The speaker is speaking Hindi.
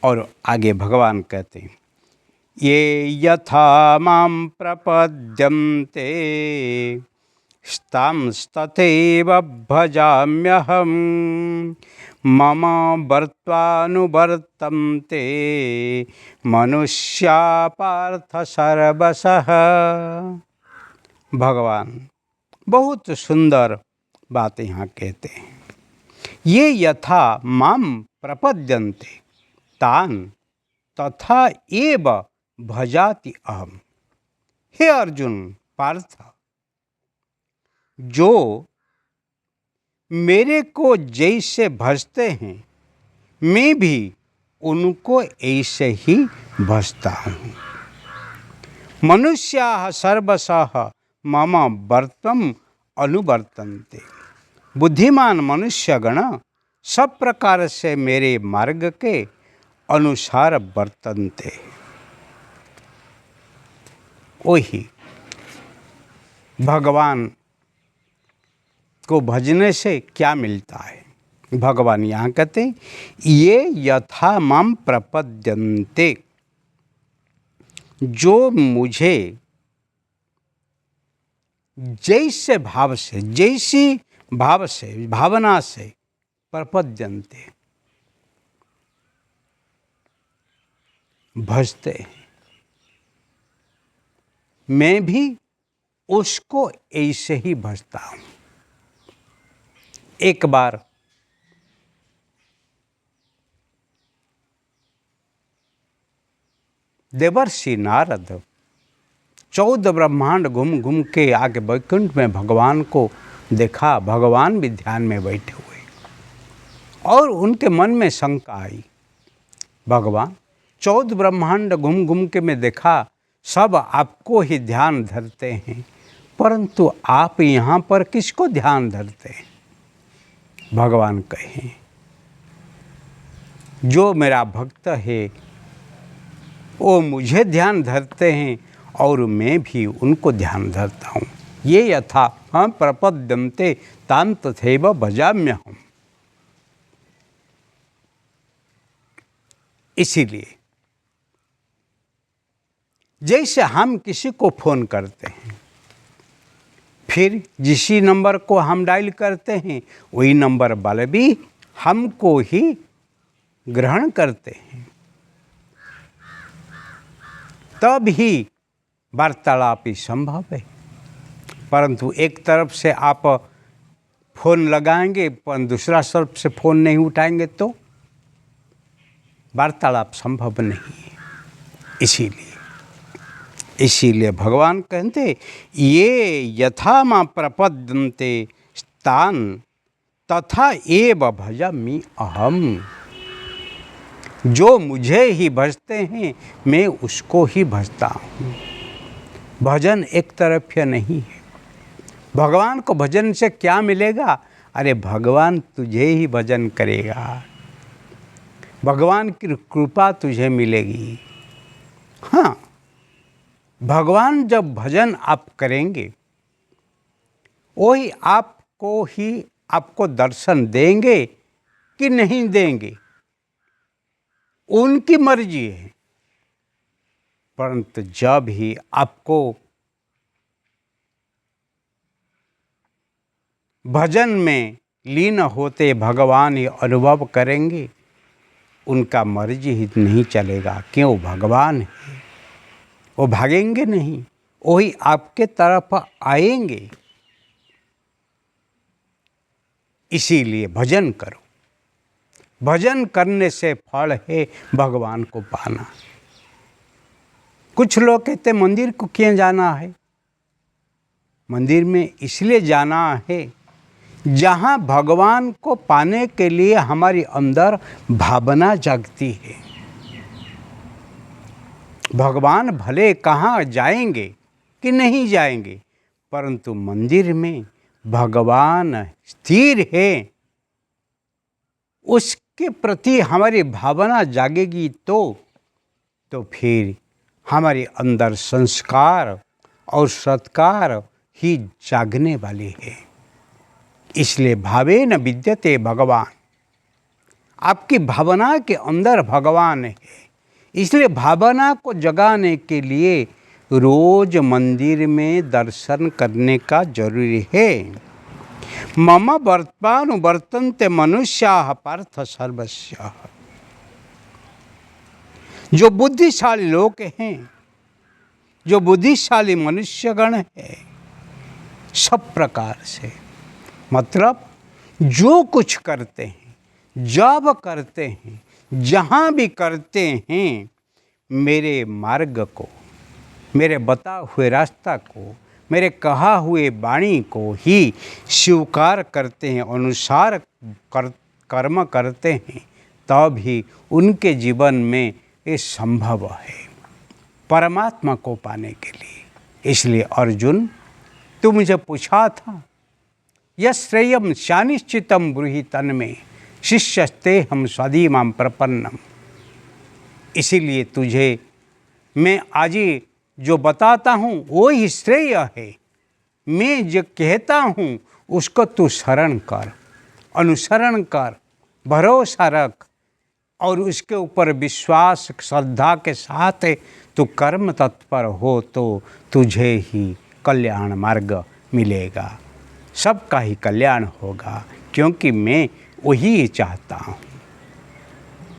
और आगे भगवान कहते हैं, ये यथा मां प्रपद्यन्ते स्तांस्तथैव भजाम्यहम् मम वर्त्मानुवर्तन्ते मनुष्या पार्थ सर्वशः। भगवान बहुत सुंदर बात यहाँ कहते हैं, ये यथा मां प्रपद्यन्ते तान तथा एव भजाति अहम। हे अर्जुन पार्थ, जो मेरे को जैसे भजते हैं मैं भी उनको ऐसे ही भजता हूँ। मनुष्याः सर्वशः मम वर्त्मम् अनुवर्तन्ते। बुद्धिमान मनुष्यगण सब प्रकार से मेरे मार्ग के अनुसार वर्तन्ते। वही भगवान को भजने से क्या मिलता है? भगवान यहाँ कहते हैं, ये यथा मां प्रपद्यन्ते, जो मुझे जैसे भाव से, जैसी भाव से, भावना से प्रपद्यन्ते भजते हैं, मैं भी उसको ऐसे ही भजता हूँ। एक बार देवर्षि नारद 14 ब्रह्मांड घूम घूम के आके वैकुंठ में भगवान को देखा। भगवान भी ध्यान में बैठे हुए और उनके मन में शंका आई, भगवान 14 ब्रह्मांड घूम घूम के मैं देखा, सब आपको ही ध्यान धरते हैं, परंतु आप यहाँ पर किसको ध्यान धरते हैं? भगवान कहें, जो मेरा भक्त है वो मुझे ध्यान धरते हैं और मैं भी उनको ध्यान धरता हूँ। ये यथा हम प्रपद्यन्ते तान् तथैव भजाम्यहम्। इसीलिए जैसे हम किसी को फ़ोन करते हैं, फिर जिस नंबर को हम डायल करते हैं वही नंबर वाले भी हमको ही ग्रहण करते हैं, तब ही वार्तालाप ही संभव है। परंतु एक तरफ से आप फ़ोन लगाएंगे पर दूसरा तरफ से फ़ोन नहीं उठाएंगे तो वार्तालाप संभव नहीं है। इसीलिए भगवान कहते, ये यथा मां प्रपद्यन्ते तान् तथा एव भजामि अहम। जो मुझे ही भजते हैं मैं उसको ही भजता हूँ। भजन एक तरफिया नहीं है। भगवान को भजन से क्या मिलेगा? अरे भगवान तुझे ही भजन करेगा, भगवान की कृपा तुझे मिलेगी। हाँ, भगवान जब भजन आप करेंगे वही आपको दर्शन देंगे कि नहीं देंगे उनकी मर्जी है। परंतु जब ही आपको भजन में लीन होते भगवान ही अनुभव करेंगे, उनका मर्जी ही नहीं चलेगा। क्यों? भगवान है, वो भागेंगे नहीं, वही आपके तरफ आएंगे। इसीलिए भजन करो। भजन करने से फल है भगवान को पाना। कुछ लोग कहते मंदिर को क्यों जाना है? मंदिर में इसलिए जाना है जहाँ भगवान को पाने के लिए हमारी अंदर भावना जागती है। भगवान भले कहाँ जाएंगे कि नहीं जाएंगे, परंतु मंदिर में भगवान स्थिर है, उसके प्रति हमारी भावना जागेगी तो फिर हमारे अंदर संस्कार और सत्कार ही जागने वाले हैं। इसलिए भावे न विद्यते भगवान। आपकी भावना के अंदर भगवान है। इसलिए भावना को जगाने के लिए रोज मंदिर में दर्शन करने का जरूरी है। मम वर्तन्ते मनुष्याः पार्थ सर्वस्याः। जो बुद्धिशाली लोग हैं, जो बुद्धिशाली मनुष्यगण है, सब प्रकार से, मतलब जो कुछ करते हैं, जब करते हैं, जहाँ भी करते हैं, मेरे मार्ग को, मेरे बता हुए रास्ता को, मेरे कहा हुए वाणी को ही स्वीकार करते हैं, अनुसार कर्म करते हैं, तभी उनके जीवन में ये संभव है परमात्मा को पाने के लिए। इसलिए अर्जुन, तू मुझे पूछा था, यश्रेयम शानिश्चितम ब्रूहि तन्मे शिष्यस्ते हम स्वधीमां प्रपन्नम। इसीलिए तुझे मैं आज जो बताता हूँ वो ही श्रेय है। मैं जो कहता हूँ उसको तू शरण कर, अनुसरण कर, भरोसा रख और उसके ऊपर विश्वास श्रद्धा के साथ तू कर्म तत्पर हो तो तुझे ही कल्याण मार्ग मिलेगा, सबका ही कल्याण होगा, क्योंकि मैं वही चाहता हूँ।